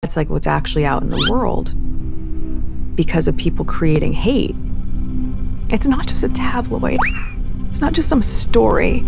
It's like what's actually out in the world because of people creating hate. It's not just a tabloid. It's not just some story.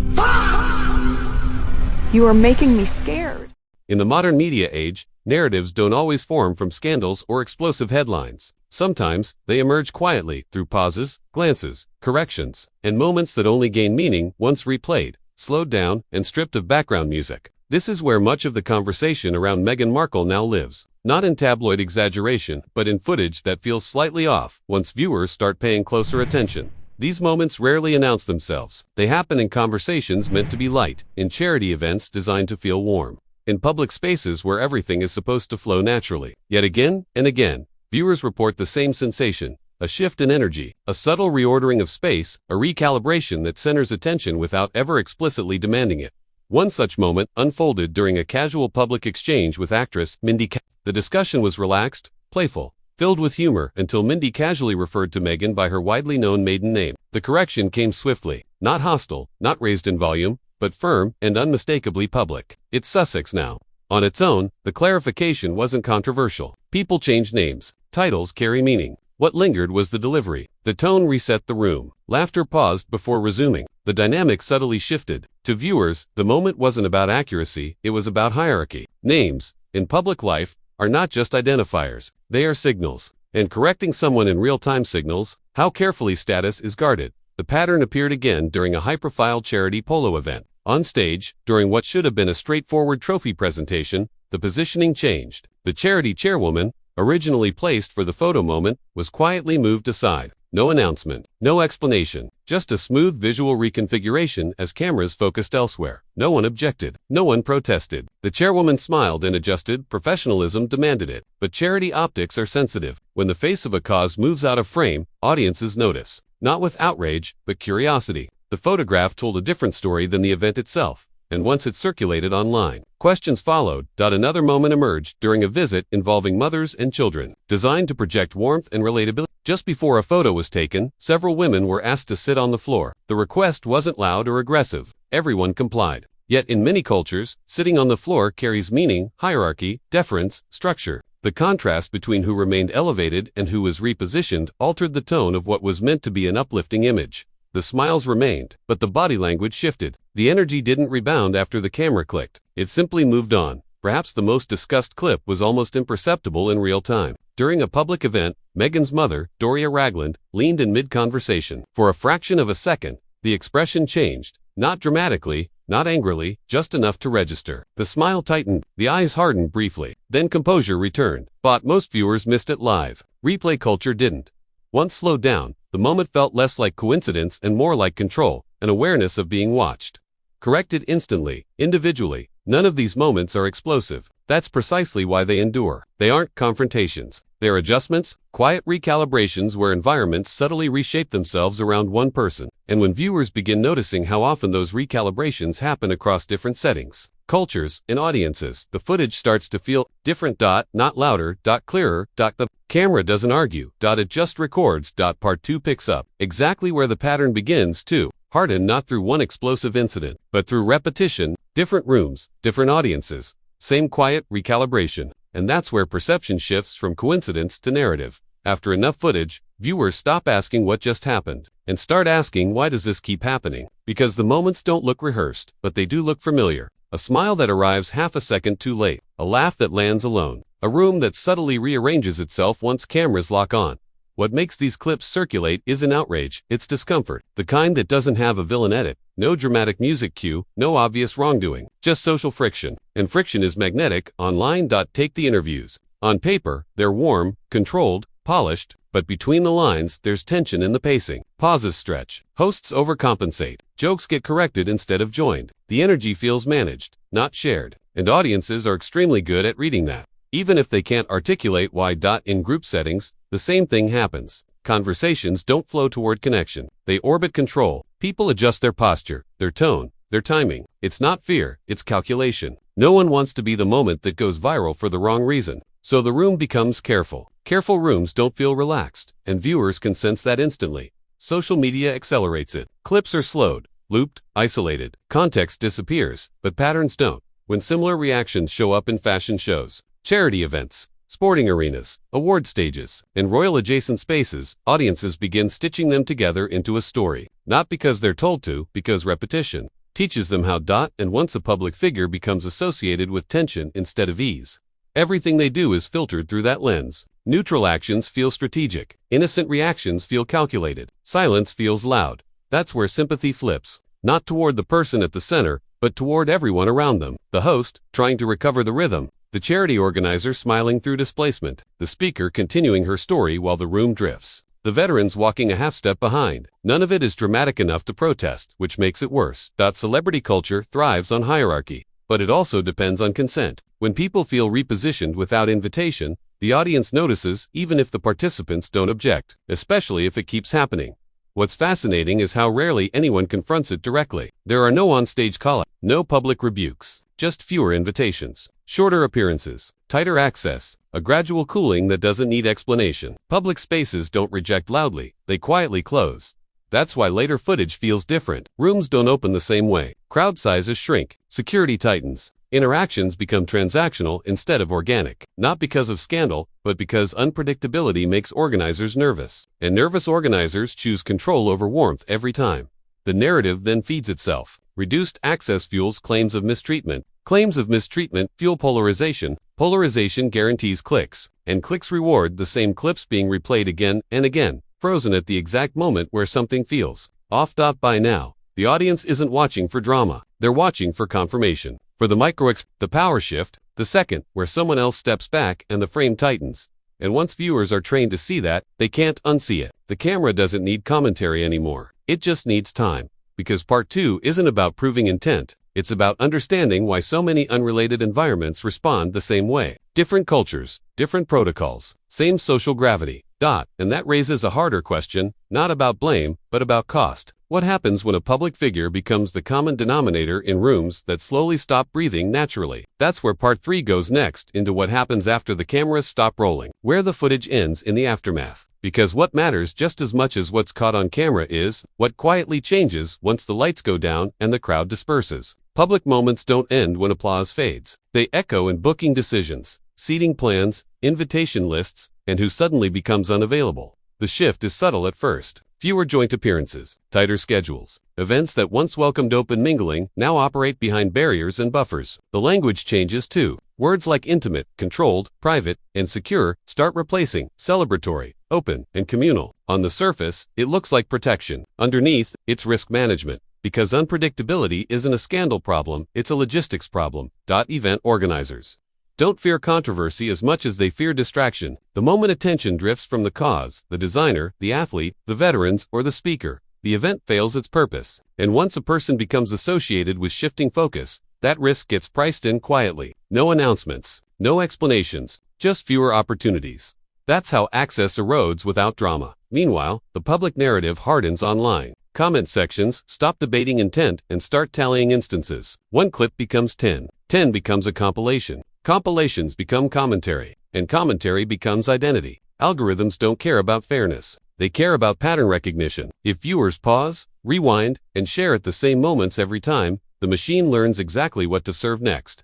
You are making me scared. In the modern media age, narratives don't always form from scandals or explosive headlines. Sometimes, they emerge quietly through pauses, glances, corrections, and moments that only gain meaning once replayed, slowed down, and stripped of background music. This is where much of the conversation around Meghan Markle now lives. Not in tabloid exaggeration, but in footage that feels slightly off once viewers start paying closer attention. These moments rarely announce themselves. They happen in conversations meant to be light, in charity events designed to feel warm, in public spaces where everything is supposed to flow naturally. Yet again and again, viewers report the same sensation: a shift in energy, a subtle reordering of space, a recalibration that centers attention without ever explicitly demanding it. One such moment unfolded during a casual public exchange with actress Mindy. The discussion was relaxed, playful, filled with humor until Mindy casually referred to Meghan by her widely known maiden name. The correction came swiftly, not hostile, not raised in volume, but firm and unmistakably public. It's Sussex now. On its own, the clarification wasn't controversial. People change names. Titles carry meaning. What lingered was the delivery. The tone reset the room. Laughter paused before resuming. The dynamic subtly shifted. To viewers, the moment wasn't about accuracy, it was about hierarchy. Names, in public life, are not just identifiers, they are signals. And correcting someone in real-time signals how carefully status is guarded. The pattern appeared again during a high-profile charity polo event. On stage, during what should have been a straightforward trophy presentation, the positioning changed. The charity chairwoman, originally placed for the photo moment, was quietly moved aside. No announcement, no explanation, just a smooth visual reconfiguration as cameras focused elsewhere. No one objected, no one protested. The chairwoman smiled and adjusted. Professionalism demanded it. But charity optics are sensitive. When the face of a cause moves out of frame, audiences notice. Not with outrage, but curiosity. The photograph told a different story than the event itself, and once it circulated online, questions followed. Another moment emerged during a visit involving mothers and children, designed to project warmth and relatability. Just before a photo was taken, several women were asked to sit on the floor. The request wasn't loud or aggressive. Everyone complied. Yet in many cultures, sitting on the floor carries meaning, hierarchy, deference, structure. The contrast between who remained elevated and who was repositioned altered the tone of what was meant to be an uplifting image. The smiles remained, but the body language shifted. The energy didn't rebound after the camera clicked. It simply moved on. Perhaps the most discussed clip was almost imperceptible in real time. During a public event, Meghan's mother, Doria Ragland, leaned in mid-conversation. For a fraction of a second, the expression changed. Not dramatically, not angrily, just enough to register. The smile tightened, the eyes hardened briefly. Then composure returned. But most viewers missed it live. Replay culture didn't. Once slowed down, the moment felt less like coincidence and more like control, an awareness of being watched. Corrected instantly, individually. None of these moments are explosive. That's precisely why they endure. They aren't confrontations. They're adjustments, quiet recalibrations where environments subtly reshape themselves around one person. And when viewers begin noticing how often those recalibrations happen across different settings, cultures, and audiences, the footage starts to feel different. Not louder, clearer. The camera doesn't argue. It just records. Part 2 picks up exactly where the pattern begins too. Hardened not through one explosive incident, but through repetition, different rooms, different audiences, same quiet recalibration. And that's where perception shifts from coincidence to narrative. After enough footage, viewers stop asking what just happened and start asking, why does this keep happening? Because the moments don't look rehearsed, but they do look familiar. A smile that arrives half a second too late, a laugh that lands alone, a room that subtly rearranges itself once cameras lock on. What makes these clips circulate isn't outrage, it's discomfort. The kind that doesn't have a villain edit, no dramatic music cue, no obvious wrongdoing, just social friction. And friction is magnetic. Online. Take the interviews. On paper, they're warm, controlled, polished, but between the lines, there's tension in the pacing. Pauses stretch. Hosts overcompensate. Jokes get corrected instead of joined. The energy feels managed, not shared. And audiences are extremely good at reading that. Even if they can't articulate why. In group settings, the same thing happens. Conversations don't flow toward connection. They orbit control. People adjust their posture, their tone, their timing. It's not fear, it's calculation. No one wants to be the moment that goes viral for the wrong reason. So the room becomes careful. Careful rooms don't feel relaxed, and viewers can sense that instantly. Social media accelerates it. Clips are slowed, looped, isolated. Context disappears, but patterns don't. When similar reactions show up in fashion shows, Charity events, sporting arenas, award stages, and royal-adjacent spaces, audiences begin stitching them together into a story. Not because they're told to, because repetition teaches them how. And once a public figure becomes associated with tension instead of ease, everything they do is filtered through that lens. Neutral actions feel strategic. Innocent reactions feel calculated. Silence feels loud. That's where sympathy flips. Not toward the person at the center, but toward everyone around them. The host, trying to recover the rhythm. The charity organizer smiling through displacement. The speaker continuing her story while the room drifts. The veterans walking a half step behind. None of it is dramatic enough to protest, which makes it worse. Celebrity culture thrives on hierarchy, but it also depends on consent. When people feel repositioned without invitation, the audience notices even if the participants don't object, especially if it keeps happening. What's fascinating is how rarely anyone confronts it directly. There are no onstage call-outs, no public rebukes, just fewer invitations, shorter appearances, tighter access, a gradual cooling that doesn't need explanation. Public spaces don't reject loudly, they quietly close. That's why later footage feels different. Rooms don't open the same way. Crowd sizes shrink, security tightens. Interactions become transactional instead of organic, not because of scandal, but because unpredictability makes organizers nervous. And nervous organizers choose control over warmth every time. The narrative then feeds itself. Reduced access fuels claims of mistreatment. Claims of mistreatment fuel polarization. Polarization guarantees clicks, and clicks reward the same clips being replayed again and again, frozen at the exact moment where something feels off. By now, the audience isn't watching for drama. They're watching for confirmation. For the power shift, the second, where someone else steps back and the frame tightens. And once viewers are trained to see that, they can't unsee it. The camera doesn't need commentary anymore. It just needs time. Because part 2 isn't about proving intent. It's about understanding why so many unrelated environments respond the same way. Different cultures, different protocols, same social gravity. And that raises a harder question, not about blame, but about cost. What happens when a public figure becomes the common denominator in rooms that slowly stop breathing naturally? That's where part 3 goes next, into what happens after the cameras stop rolling, where the footage ends in the aftermath. Because what matters just as much as what's caught on camera is what quietly changes once the lights go down and the crowd disperses. Public moments don't end when applause fades. They echo in booking decisions, seating plans, invitation lists, and who suddenly becomes unavailable. The shift is subtle at first. Fewer joint appearances, tighter schedules. Events that once welcomed open mingling now operate behind barriers and buffers. The language changes too. Words like intimate, controlled, private, and secure start replacing celebratory, open, and communal. On the surface, it looks like protection. Underneath, it's risk management. Because unpredictability isn't a scandal problem, it's a logistics problem. Event organizers don't fear controversy as much as they fear distraction. The moment attention drifts from the cause, the designer, the athlete, the veterans, or the speaker, the event fails its purpose. And once a person becomes associated with shifting focus, that risk gets priced in quietly. No announcements, no explanations, just fewer opportunities. That's how access erodes without drama. Meanwhile, the public narrative hardens online. Comment sections stop debating intent and start tallying instances. One clip becomes 10. 10 becomes a compilation. Compilations become commentary, and commentary becomes identity. Algorithms don't care about fairness. They care about pattern recognition. If viewers pause, rewind, and share at the same moments every time, the machine learns exactly what to serve next.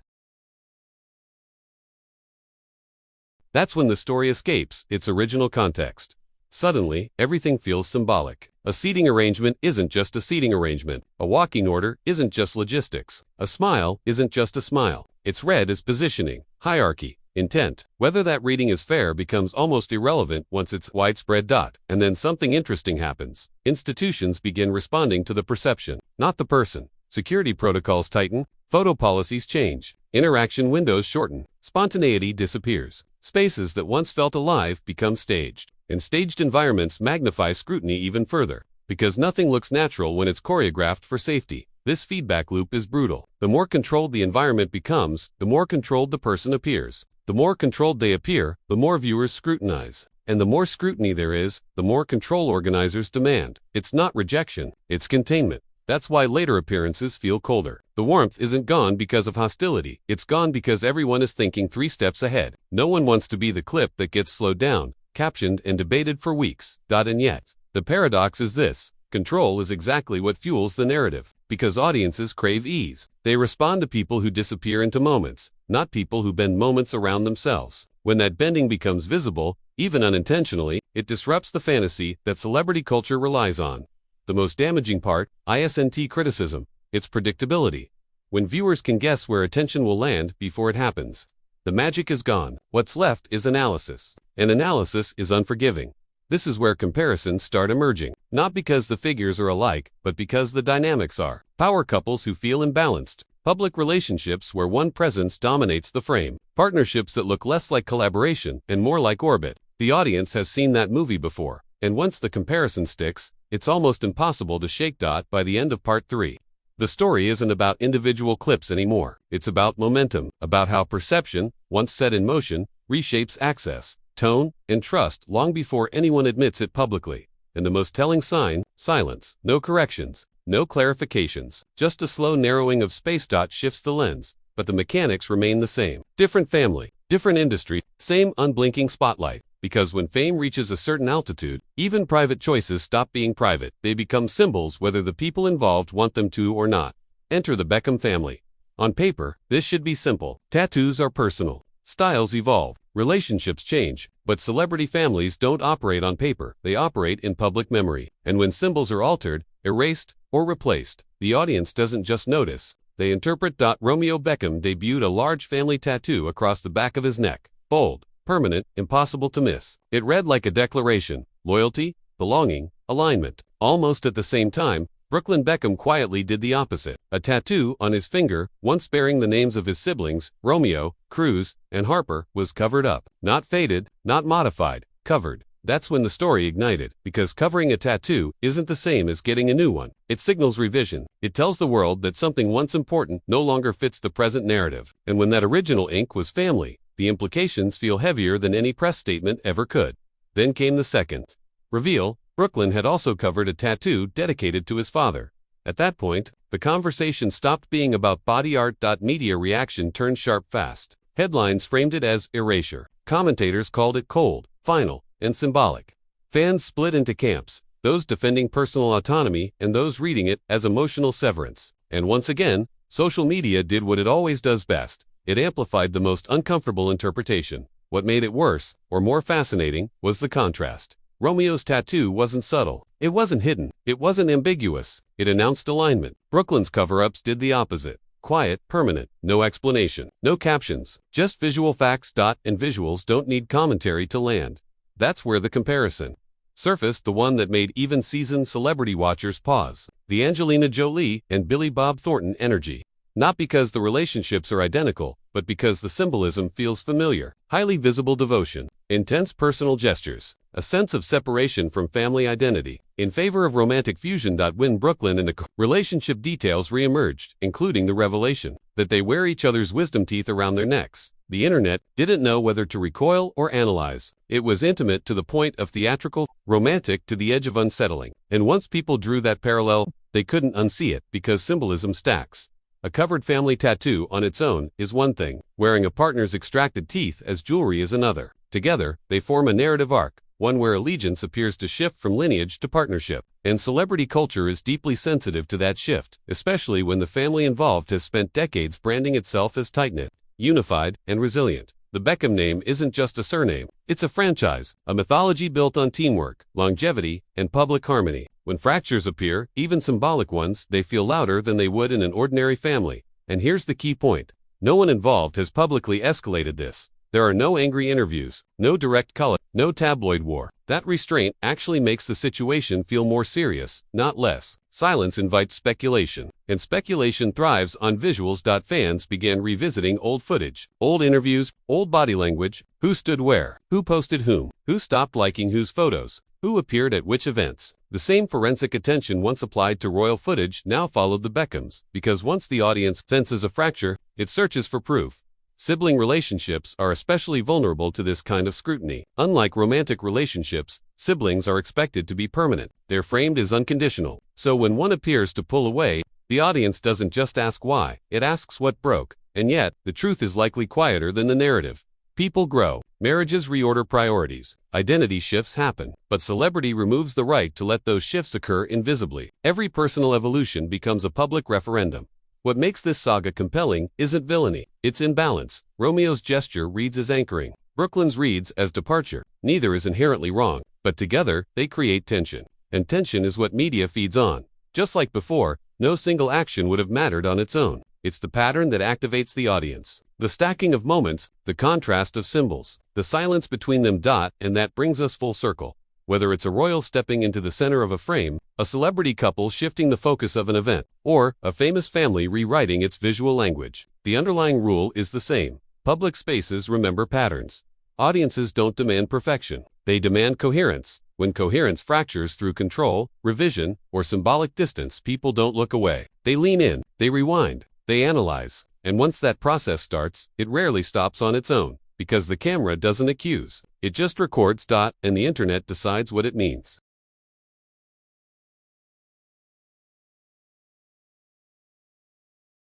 That's when the story escapes its original context. Suddenly, everything feels symbolic. A seating arrangement isn't just a seating arrangement. A walking order isn't just logistics. A smile isn't just a smile. It's read as positioning, hierarchy, intent. Whether that reading is fair becomes almost irrelevant once it's widespread. And then something interesting happens. Institutions begin responding to the perception, not the person. Security protocols tighten, photo policies change, interaction windows shorten, spontaneity disappears. Spaces that once felt alive become staged. And staged environments magnify scrutiny even further, because nothing looks natural when it's choreographed for safety. This feedback loop is brutal. The more controlled the environment becomes, the more controlled the person appears. The more controlled they appear, the more viewers scrutinize. And the more scrutiny there is, the more control organizers demand. It's not rejection, it's containment. That's why later appearances feel colder. The warmth isn't gone because of hostility. It's gone because everyone is thinking 3 steps ahead. No one wants to be the clip that gets slowed down, captioned, and debated for weeks. And yet, the paradox is this. Control is exactly what fuels the narrative. Because audiences crave ease. They respond to people who disappear into moments. not people who bend moments around themselves. When that bending becomes visible, even unintentionally, it disrupts the fantasy that celebrity culture relies on. The most damaging part, isn't criticism, it's predictability. When viewers can guess where attention will land before it happens, the magic is gone. What's left is analysis. And analysis is unforgiving. This is where comparisons start emerging, not because the figures are alike, but because the dynamics are. Power couples who feel imbalanced, public relationships where one presence dominates the frame, partnerships that look less like collaboration and more like orbit. The audience has seen that movie before, and once the comparison sticks, it's almost impossible to shake. By the end of part 3. The story isn't about individual clips anymore. It's about momentum, about how perception, once set in motion, reshapes access, tone, and trust long before anyone admits it publicly. And the most telling sign, silence. No corrections, no clarifications, just a slow narrowing of space. Shifts the lens, but the mechanics remain the same. Different family, different industry, same unblinking spotlight. Because when fame reaches a certain altitude, even private choices stop being private. They become symbols whether the people involved want them to or not. Enter the Beckham family. On paper, this should be simple. Tattoos are personal. Styles evolve. Relationships change. But celebrity families don't operate on paper. They operate in public memory. And when symbols are altered, erased, or replaced, the audience doesn't just notice. They interpret. Romeo Beckham debuted a large family tattoo across the back of his neck. Bold, permanent, impossible to miss. It read like a declaration: loyalty, belonging, alignment. Almost at the same time, Brooklyn Beckham quietly did the opposite. A tattoo on his finger, once bearing the names of his siblings, Romeo, Cruz, and Harper, was covered up. Not faded, not modified, covered. That's when the story ignited, because covering a tattoo isn't the same as getting a new one. It signals revision. It tells the world that something once important no longer fits the present narrative. And when that original ink was family, the implications feel heavier than any press statement ever could. Then came the second reveal. Brooklyn had also covered a tattoo dedicated to his father. At that point, the conversation stopped being about body art. Media reaction turned sharp fast. Headlines framed it as erasure. Commentators called it cold, final, and symbolic. Fans split into camps, those defending personal autonomy and those reading it as emotional severance. And once again, social media did what it always does best. It amplified the most uncomfortable interpretation. What made it worse, or more fascinating, was the contrast. Romeo's tattoo wasn't subtle. It wasn't hidden. It wasn't ambiguous. It announced alignment. Brooklyn's cover-ups did the opposite. Quiet, permanent, no explanation, no captions, just visual facts. And visuals don't need commentary to land. That's where the comparison surfaced, the one that made even seasoned celebrity watchers pause. The Angelina Jolie and Billy Bob Thornton energy. Not because the relationships are identical, but because the symbolism feels familiar. Highly visible devotion, intense personal gestures, a sense of separation from family identity, in favor of romantic fusion. When Brooklyn and the relationship details re-emerged, including the revelation that they wear each other's wisdom teeth around their necks, the internet didn't know whether to recoil or analyze. It was intimate to the point of theatrical, romantic to the edge of unsettling. And once people drew that parallel, they couldn't unsee it, because symbolism stacks. A covered family tattoo on its own is one thing. Wearing a partner's extracted teeth as jewelry is another. Together, they form a narrative arc, one where allegiance appears to shift from lineage to partnership. And celebrity culture is deeply sensitive to that shift, especially when the family involved has spent decades branding itself as tight-knit, unified, and resilient. The Beckham name isn't just a surname. It's a franchise, a mythology built on teamwork, longevity, and public harmony. When fractures appear, even symbolic ones, they feel louder than they would in an ordinary family. And here's the key point. No one involved has publicly escalated this. There are no angry interviews, no direct color, no tabloid war. That restraint actually makes the situation feel more serious, not less. Silence invites speculation, and speculation thrives on visuals. Fans began revisiting old footage, old interviews, old body language, who stood where, who posted whom, who stopped liking whose photos, who appeared at which events. The same forensic attention once applied to royal footage now followed the Beckhams, because once the audience senses a fracture, it searches for proof. Sibling relationships are especially vulnerable to this kind of scrutiny. Unlike romantic relationships, siblings are expected to be permanent. They're framed as unconditional. So when one appears to pull away, the audience doesn't just ask why, it asks what broke. And yet, the truth is likely quieter than the narrative. People grow, marriages reorder priorities, identity shifts happen, but celebrity removes the right to let those shifts occur invisibly. Every personal evolution becomes a public referendum. What makes this saga compelling isn't villainy, it's imbalance. Romeo's gesture reads as anchoring. Brooklyn's reads as departure. Neither is inherently wrong, but together, they create tension. And tension is what media feeds on. Just like before, no single action would have mattered on its own. It's the pattern that activates the audience. The stacking of moments, the contrast of symbols, the silence between them. And that brings us full circle. Whether it's a royal stepping into the center of a frame, a celebrity couple shifting the focus of an event, or a famous family rewriting its visual language, the underlying rule is the same. Public spaces remember patterns. Audiences don't demand perfection. They demand coherence. When coherence fractures through control, revision, or symbolic distance, people don't look away. They lean in, they rewind, they analyze. And once that process starts, it rarely stops on its own, because the camera doesn't accuse. It just records. And the internet decides what it means.